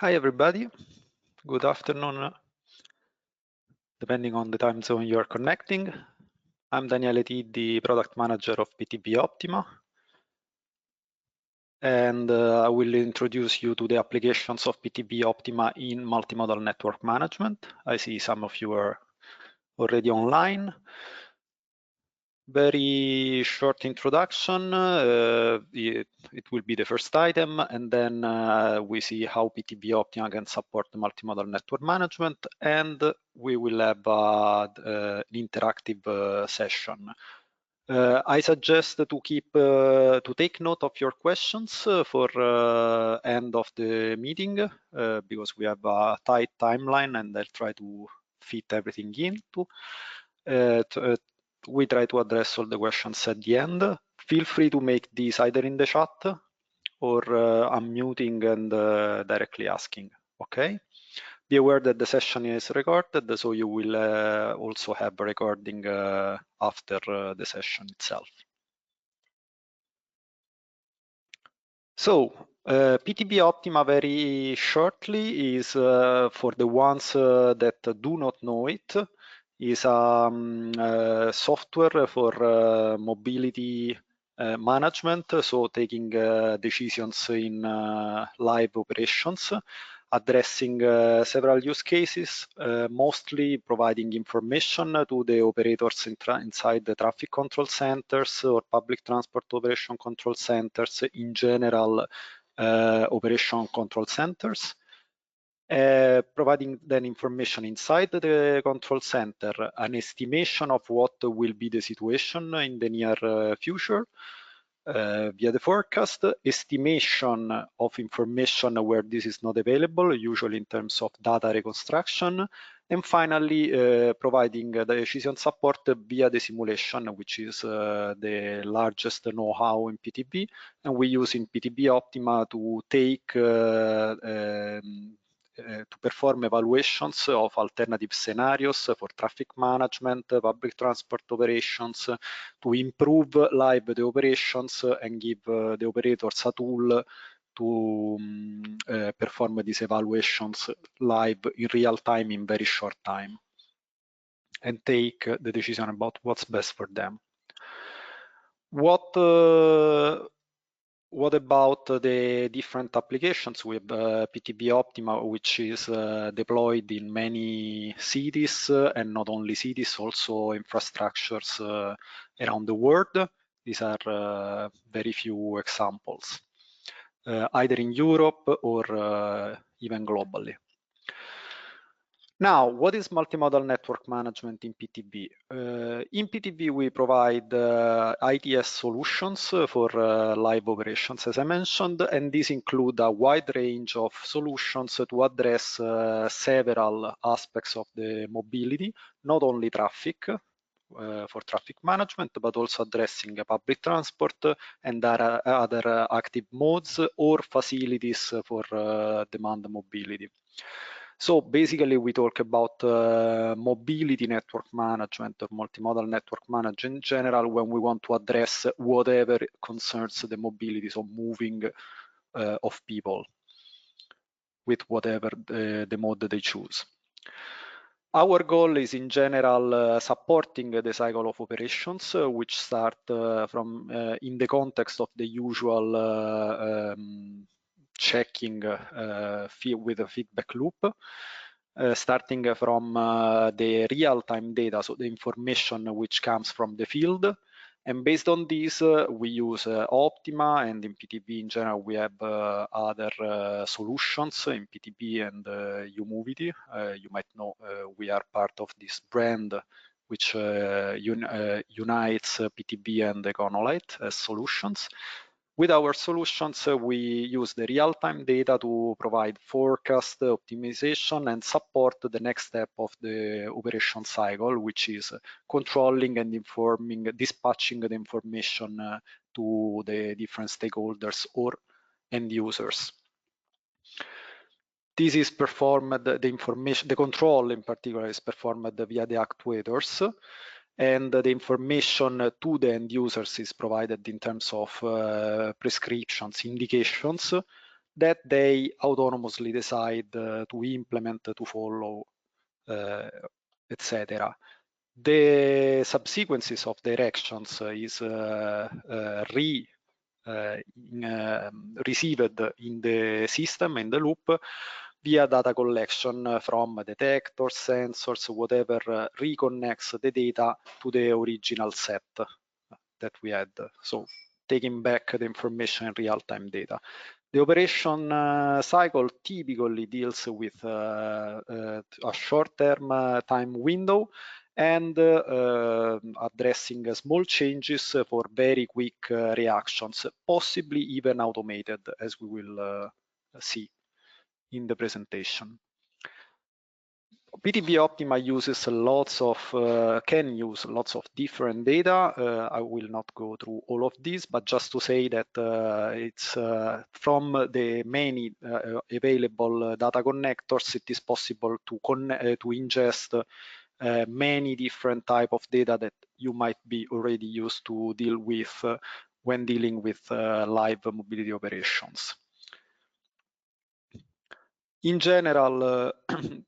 Hi everybody, good afternoon, depending on the time zone you are connecting. I'm Daniele Tiddi, Product Manager of PTV Optima, and I will introduce you to the applications of PTV Optima in multimodal network management. I see some of you are already online. Very short introduction. It will be the first item, and then we see how PTV Optima can support the multimodal network management, and we will have an interactive session. I suggest to take note of your questions for end of the meeting because we have a tight timeline, and I'll try to fit everything into. We try to address all the questions at the end. Feel free to make these either in the chat or unmuting and directly asking, okay? Be aware that the session is recorded, so you will also have a recording after the session itself. So, PTV Optima, very shortly, is for the ones that do not know it, is software for mobility management, so taking decisions in live operations, addressing several use cases, mostly providing information to the operators inside the traffic control centers or public transport operation control centers, in general operation control centers. Providing then information inside the control center, an estimation of what will be the situation in the near future via the forecast, estimation of information where this is not available, usually in terms of data reconstruction, and finally providing the decision support via the simulation, which is the largest know-how in PTV, and we use in PTV Optima to take to perform evaluations of alternative scenarios for traffic management, public transport operations, to improve live the operations and give the operators a tool to perform these evaluations live in real time in very short time and take the decision about what's best for them. What about the different applications? We have PTV Optima, which is deployed in many cities, and not only cities, also infrastructures around the world. These are very few examples, either in Europe or even globally. Now, what is multimodal network management in PTV? In PTV, we provide ITS solutions for live operations, as I mentioned, and these include a wide range of solutions to address several aspects of the mobility, not only traffic, for traffic management, but also addressing public transport and other active modes or facilities for demand mobility. So basically, we talk about mobility network management or multimodal network management in general when we want to address whatever concerns the mobility, so moving of people with whatever the mode they choose. Our goal is in general supporting the cycle of operations, which start from in the context of the usual checking with a feedback loop, starting from the real-time data, so the information which comes from the field. And based on this, we use Optima, and in PTV in general, we have other solutions in PTV and Umovity. You might know we are part of this brand which unites PTV and Econolite as solutions. With our solutions, we use the real-time data to provide forecast, optimization, and support the next step of the operation cycle, which is controlling and informing, dispatching the information to the different stakeholders or end users. This is performed, the control in particular is performed via the actuators, and the information to the end users is provided in terms of prescriptions, indications that they autonomously decide to implement, to follow, etc. The subsequences of directions is received in the system, in the loop, via data collection from detectors, sensors, whatever reconnects the data to the original set that we had. So taking back the information in real-time data. The operation cycle typically deals with a short-term time window and addressing small changes for very quick reactions, possibly even automated, as we will see in the presentation. PTV Optima uses lots of, can use lots of different data. I will not go through all of these, but just to say that it's from the many available data connectors, it is possible to ingest many different type of data that you might be already used to deal with when dealing with live mobility operations. In general,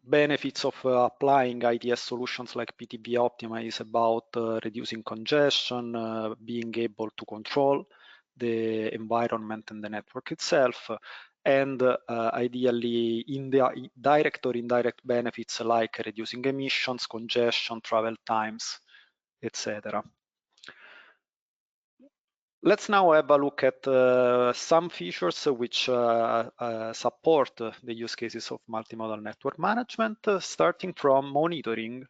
benefits of applying ITS solutions like PTV Optima is about reducing congestion, being able to control the environment and the network itself, and ideally direct or indirect benefits like reducing emissions, congestion, travel times, etc. Let's now have a look at some features which support the use cases of multimodal network management, starting from monitoring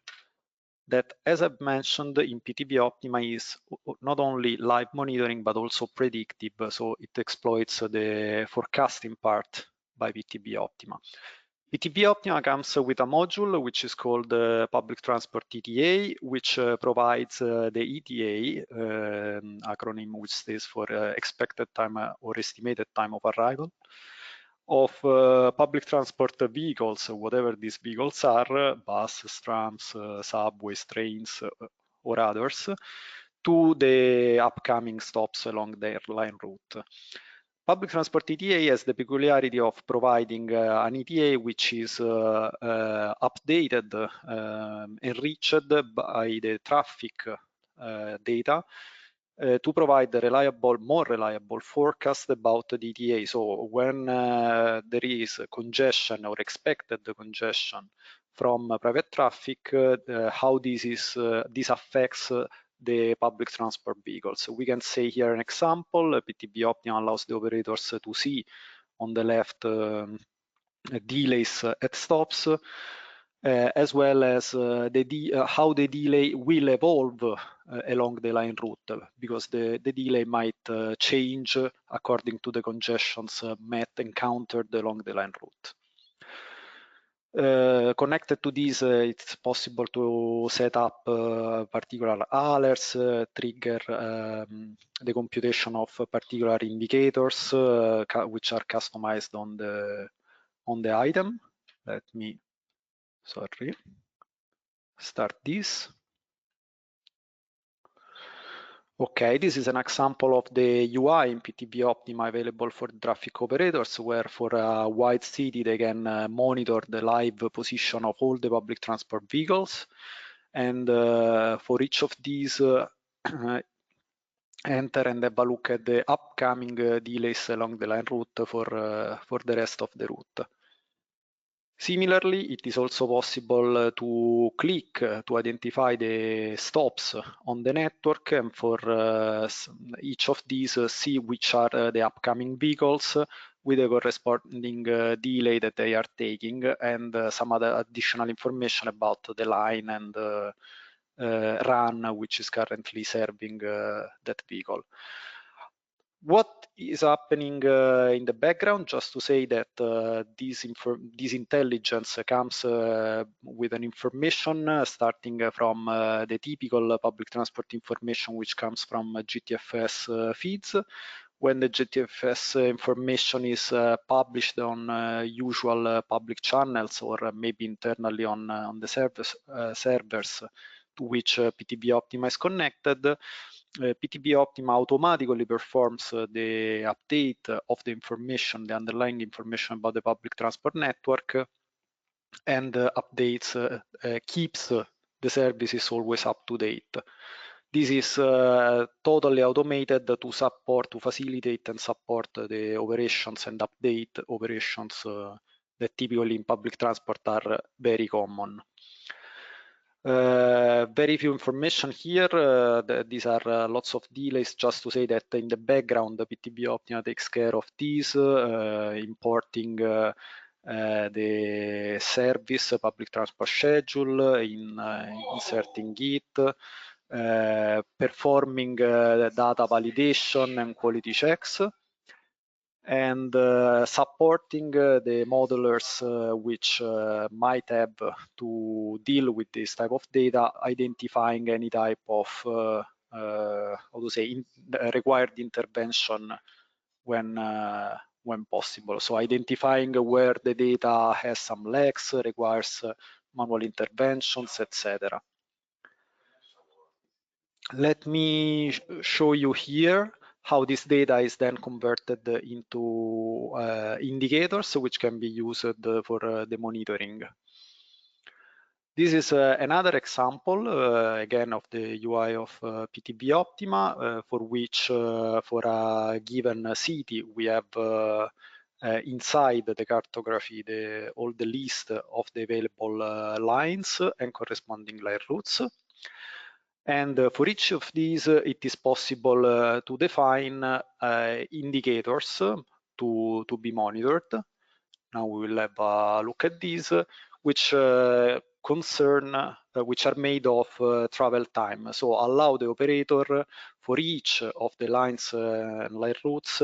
that, as I've mentioned, in PTV Optima is not only live monitoring, but also predictive. So it exploits the forecasting part by PTV Optima. PTV Optima comes with a module which is called Public Transport ETA, which provides the ETA acronym, which stands for expected time or estimated time of arrival of public transport vehicles, whatever these vehicles are, buses, trams, subways, trains, or others, to the upcoming stops along their line route. Public transport ETA has the peculiarity of providing an ETA which is updated, enriched by the traffic data to provide a more reliable forecast about the ETA. So when there is congestion or expected congestion from private traffic, how this affects the public transport vehicles. So we can say here an example. PTV Optima allows the operators to see on the left delays at stops, as well as how the delay will evolve along the line route, because the delay might change according to the congestions encountered along the line route. Connected to this, it's possible to set up particular alerts, trigger the computation of particular indicators which are customized on the item. Let me, start this. Okay, this is an example of the UI in PTV Optima available for traffic operators, where for a wide city they can monitor the live position of all the public transport vehicles. And for each of these, enter and have a look at the upcoming delays along the line route for the rest of the route. Similarly, it is also possible to click to identify the stops on the network, and for each of these see which are the upcoming vehicles with the corresponding delay that they are taking, and some other additional information about the line and run which is currently serving that vehicle. What is happening in the background? Just to say that this intelligence comes with an information starting from the typical public transport information, which comes from GTFS feeds. When the GTFS information is published on usual public channels, or maybe internally on the servers to which PTV Optima is connected, PTV Optima automatically performs the update of the information, the underlying information about the public transport network, and updates, keeps the services always up to date. This is totally automated to facilitate and support the operations and update operations that typically in public transport are very common. Very few information here. These are lots of delays. Just to say that in the background, the PTV Optima takes care of this, importing the service public transport schedule, inserting it, performing data validation and quality checks, and supporting the modelers which might have to deal with this type of data, identifying any type of required intervention when possible. So identifying where the data has some lags, requires manual interventions, etc. Let me show you here how this data is then converted into indicators which can be used for the monitoring. This is another example, again, of the UI of PTV Optima, for which for a given city we have inside the cartography all the list of the available lines and corresponding line routes. And for each of these, it is possible to define indicators to be monitored. Now we will have a look at these, which which are made of travel time. So allow the operator for each of the lines and line routes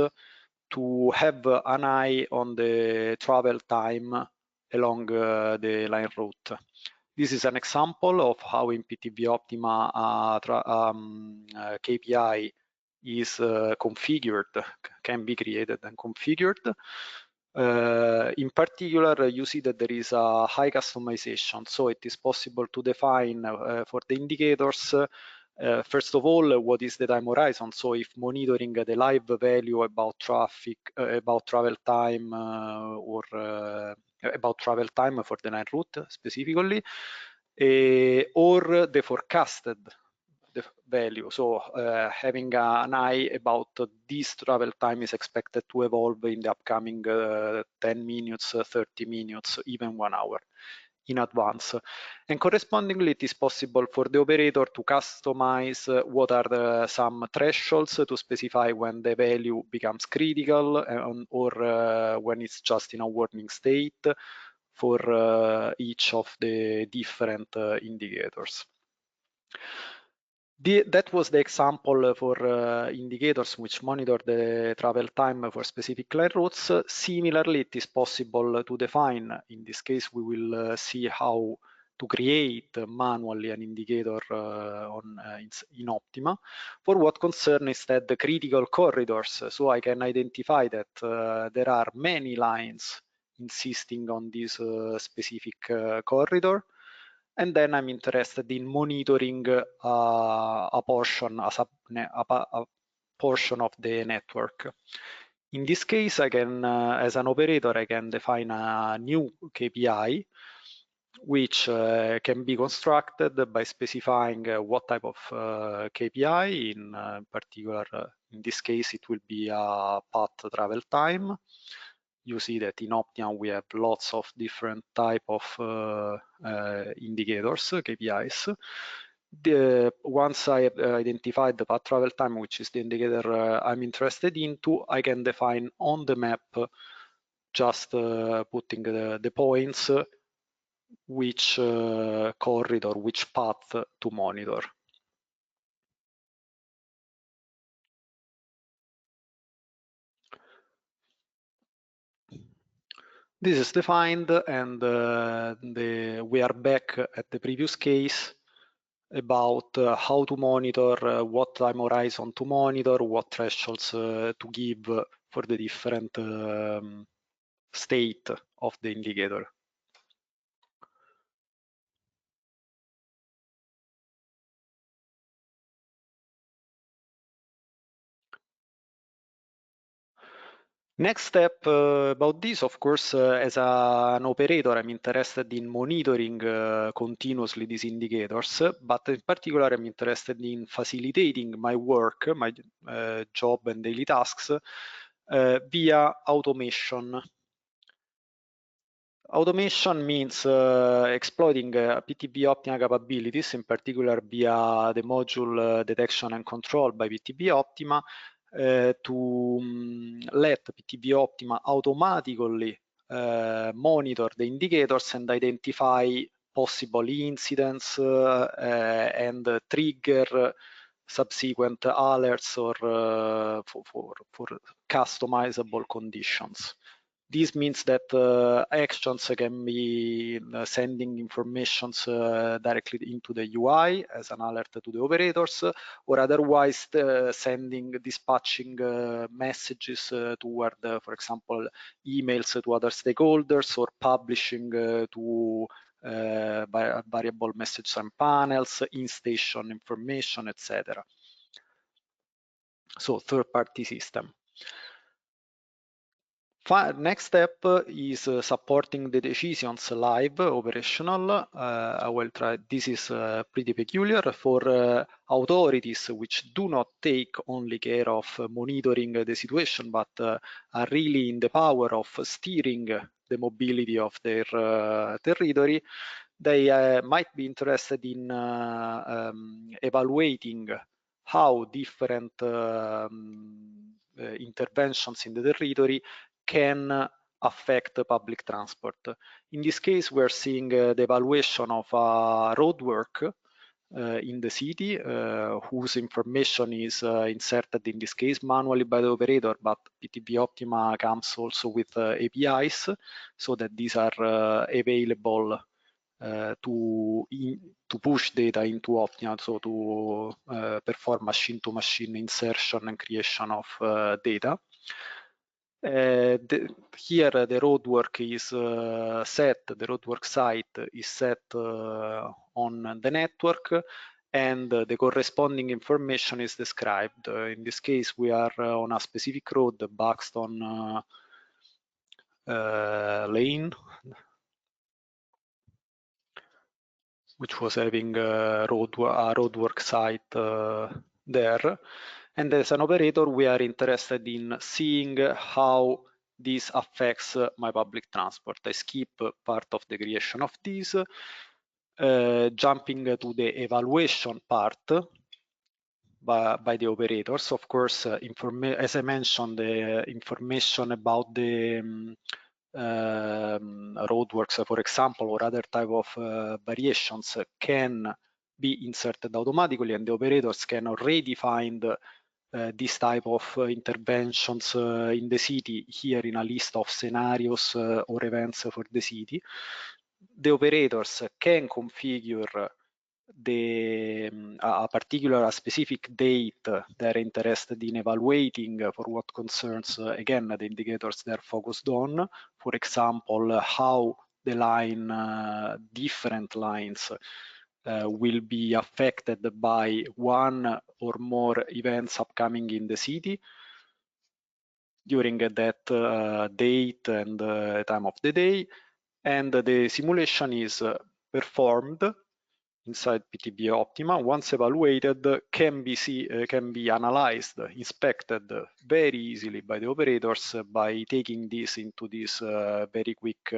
to have an eye on the travel time along the line route. This is an example of how in PTV Optima KPI is configured, can be created and configured. In particular, you see that there is a high customization, so it is possible to define for the indicators, first of all, what is the time horizon? So if monitoring the live value about traffic, about travel time, or about travel time for the night route specifically, or the forecasted value. So having an eye about this travel time is expected to evolve in the upcoming 10 minutes, 30 minutes, even 1 hour in advance. And correspondingly, it is possible for the operator to customize what are some thresholds to specify when the value becomes critical or when it's just in a warning state for each of the different indicators. That was the example for indicators which monitor the travel time for specific line routes. Similarly, it is possible to define, in this case, we will see how to create manually an indicator in Optima for what concern instead the critical corridors. So I can identify that there are many lines insisting on this specific corridor, and then I'm interested in monitoring a portion of the network. In this case, I can, as an operator, I can define a new KPI, which can be constructed by specifying what type of KPI. In particular, in this case, it will be a path travel time. You see that in Optima we have lots of different type of indicators, KPIs. Once I have identified the path travel time, which is the indicator I'm interested into, I can define on the map, just putting the points, which corridor, which path to monitor. This is defined, and we are back at the previous case about how to monitor, what time horizon to monitor, what thresholds to give for the different state of the indicator. Next step about this, of course, as an operator, I'm interested in monitoring continuously these indicators, but in particular, I'm interested in facilitating my work, my job and daily tasks via automation. Automation means exploiting PTV Optima capabilities, in particular via the module detection and control by PTV Optima, to let PTV Optima automatically monitor the indicators and identify possible incidents and trigger subsequent alerts or for customizable conditions. This means that actions can be sending information directly into the UI as an alert to the operators, or otherwise dispatching messages toward, for example, emails to other stakeholders, or publishing to variable messages and panels, in-station information, etc. So third-party system. Next step is supporting the decisions live operational. I will try. This is pretty peculiar for authorities which do not take only care of monitoring the situation, but are really in the power of steering the mobility of their territory. They might be interested in evaluating how different interventions in the territory can affect public transport. In this case, we're seeing the evaluation of a roadwork in the city, whose information is inserted, in this case, manually by the operator, but PTV Optima comes also with APIs, so that these are available to push data into Optima, so to perform machine-to-machine insertion and creation of data. Here the roadwork is set, the roadwork site is set on the network, and the corresponding information is described. In this case, we are on a specific road, the Buxton lane, which was having a roadwork site there. And as an operator, we are interested in seeing how this affects my public transport. I skip part of the creation of this, jumping to the evaluation part by the operators. Of course, as I mentioned, the information about the roadworks, for example, or other type of variations can be inserted automatically, and the operators can already find this type of interventions in the city here in a list of scenarios or events for the city. The operators can configure a specific date they're interested in evaluating for what concerns, again, the indicators they're focused on. For example, how the different lines will be affected by one or more events upcoming in the city during that date and time of the day. And the simulation is performed inside PTV Optima. Once evaluated, can be analyzed, inspected very easily by the operators by taking this into this very quick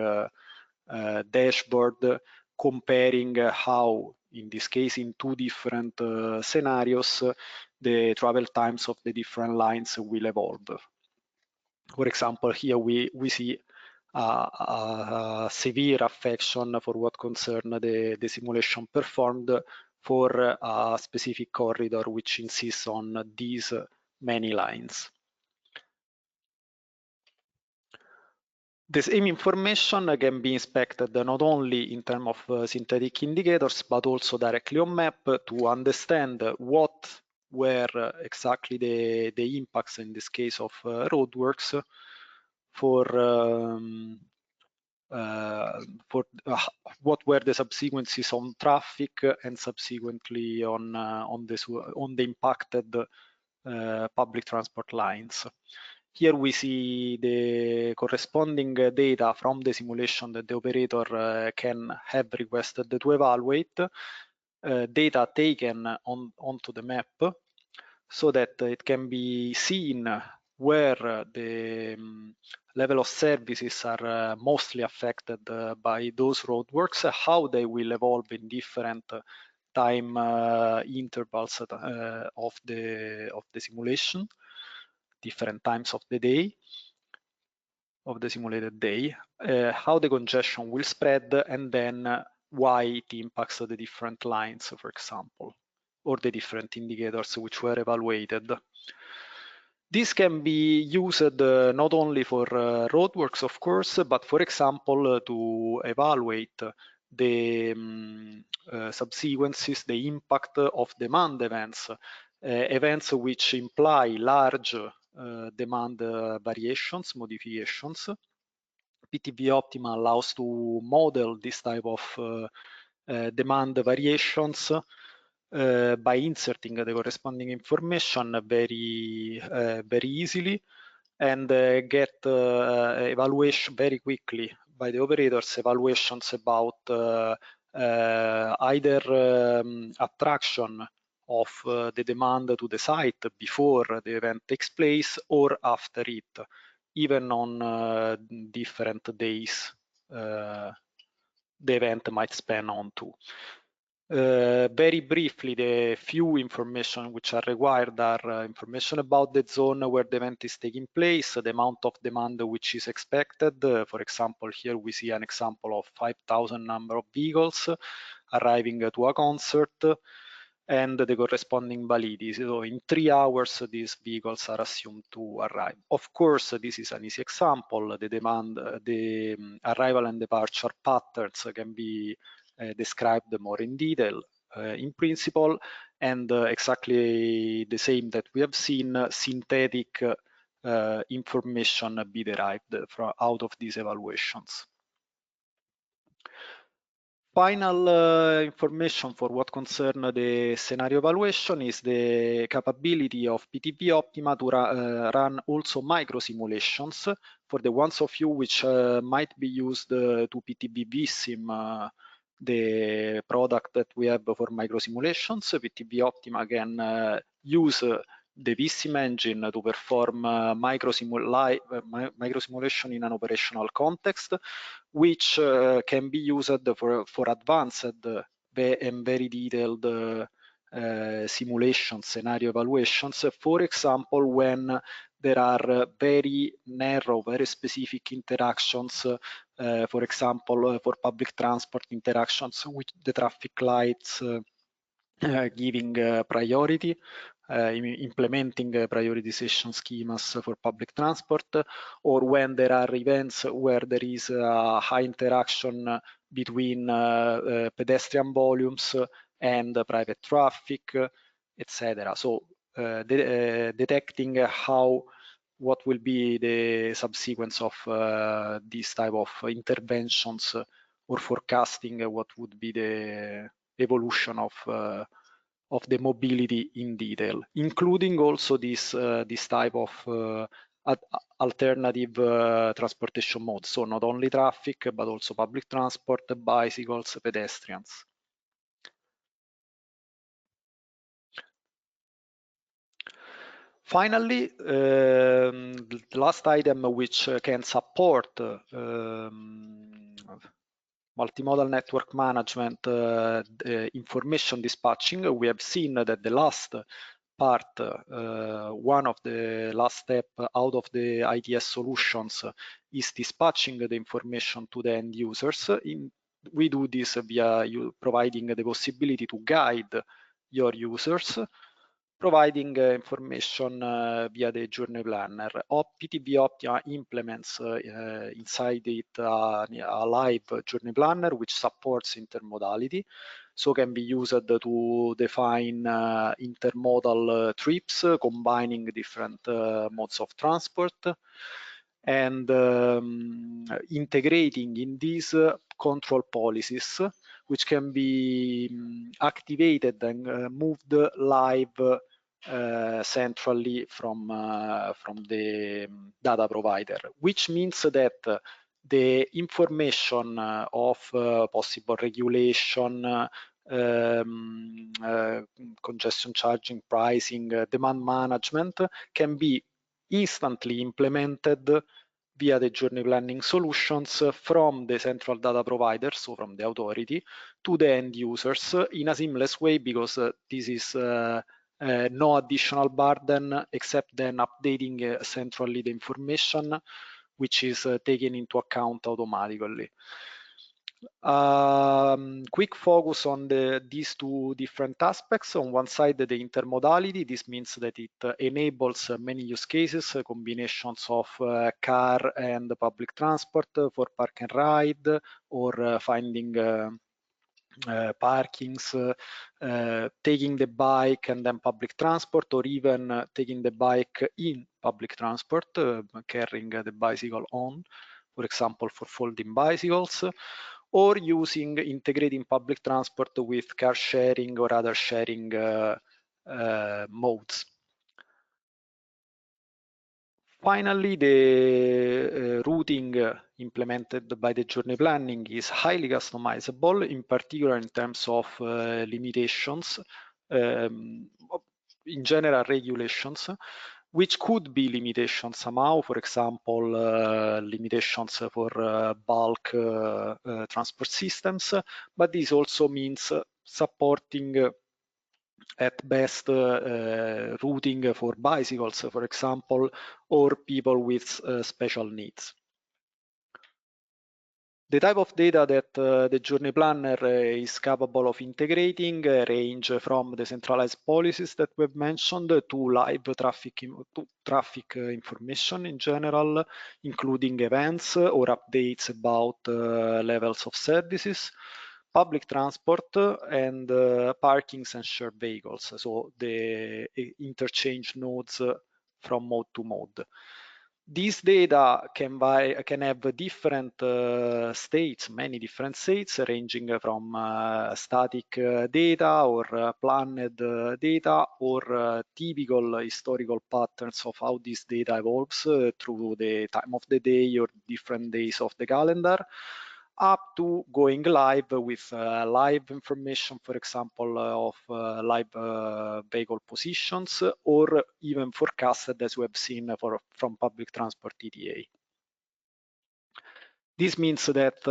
dashboard, comparing how, in this case, in two different scenarios, the travel times of the different lines will evolve. For example, here we see a severe affection for what concern the simulation performed for a specific corridor which insists on these many lines. The same information can be inspected not only in terms of synthetic indicators, but also directly on map to understand what were exactly the impacts, in this case of roadworks, for what were the subsequences on traffic and subsequently on the impacted public transport lines. Here we see the corresponding data from the simulation that the operator can have requested to evaluate, data taken onto the map, so that it can be seen where the level of services are mostly affected by those roadworks, how they will evolve in different time intervals of the simulation, different times of the day, of the simulated day, how the congestion will spread, and then why it impacts the different lines, for example, or the different indicators which were evaluated. This can be used not only for roadworks, of course, but for example, to evaluate the subsequences, the impact of demand events, events which imply large demand variations, modifications. PTV Optima allows to model this type of demand variations by inserting the corresponding information very easily, and get evaluation very quickly by the operators, evaluations about either attraction of the demand to the site before the event takes place or after it, even on different days the event might span on to. Very briefly, the few information which are required are information about the zone where the event is taking place, the amount of demand which is expected. For example, here we see an example of 5,000 number of vehicles arriving to a concert, and the corresponding validity. So in 3 hours, these vehicles are assumed to arrive. Of course, this is an easy example. The demand, the arrival and departure patterns can be described more in detail in principle, and exactly the same that we have seen, synthetic information be derived out of these evaluations. Final information for what concerns the scenario evaluation is the capability of PTV Optima to run also micro simulations. For the ones of you which might be used to PTV Vissim, the product that we have for micro simulations, PTV Optima can use the Vissim engine to perform micro simulation in an operational context, which can be used for advanced and very detailed simulation scenario evaluations. For example, when there are very narrow, very specific interactions, for example, for public transport interactions with the traffic lights, giving priority, implementing prioritization schemas for public transport, or when there are events where there is a high interaction between pedestrian volumes and private traffic, etc. So detecting what will be the subsequence of these type of interventions, or forecasting what would be the evolution of the mobility in detail, including also this type of alternative transportation modes. So not only traffic, but also public transport, bicycles, pedestrians. Finally, the last item which can support multimodal network management information dispatching. We have seen that the last part, one of the last step out of the ITS solutions is dispatching the information to the end users. We do this via providing the possibility to guide your users, providing information via the journey planner. PTV Optima implements inside it a live journey planner which supports intermodality, so can be used to define intermodal trips, combining different modes of transport, and integrating in these control policies, which can be activated and moved live centrally from the data provider, which means that the information of possible regulation, congestion charging, pricing, demand management can be instantly implemented via the journey planning solutions from the central data provider, so from the authority, to the end users in a seamless way, because this is no additional burden except then updating centrally the information, which is taken into account automatically. Quick focus on these two different aspects. On one side, the intermodality. This means that it enables many use cases, combinations of car and public transport for park and ride, or finding parkings, taking the bike and then public transport, or even taking the bike in public transport, carrying the bicycle on, for example, for folding bicycles, or using integrating public transport with car sharing or other sharing modes. Finally, the routing implemented by the journey planning is highly customizable, in particular in terms of limitations, in general regulations, which could be limitations somehow, for example, limitations for bulk transport systems, but this also means supporting at best routing for bicycles, for example, or people with special needs. The type of data that the journey planner is capable of integrating range from the centralized policies that we've mentioned to live traffic information in general, including events or updates about levels of services, public transport, and parkings and shared vehicles, so the interchange nodes from mode to mode. These data can have different states, many different states, ranging from static data or planned data, or typical historical patterns of how this data evolves through the time of the day or different days of the calendar, up to going live with live information, for example, of live vehicle positions, or even forecasted, as we have seen from public transport ETA. This means that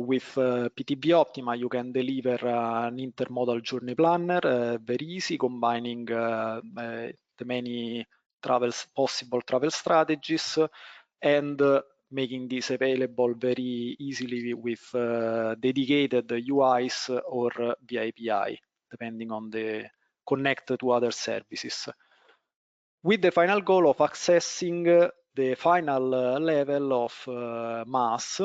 with PTV Optima, you can deliver an intermodal journey planner, very easy, combining the many possible travel strategies, and making this available very easily with dedicated UIs or via API, depending on the connect to other services, with the final goal of accessing the final level of MaaS,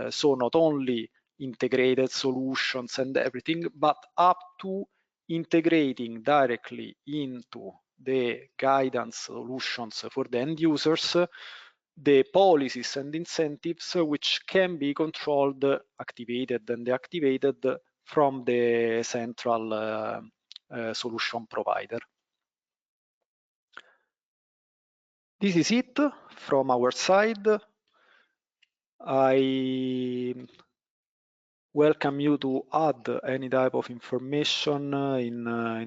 so not only integrated solutions and everything, but up to integrating directly into the guidance solutions for the end users, the policies and incentives which can be controlled, activated and deactivated from the central solution provider. This is it from our side. I welcome you to add any type of information in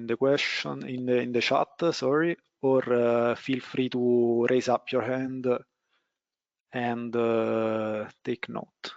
the chat, sorry, or feel free to raise up your hand and take note.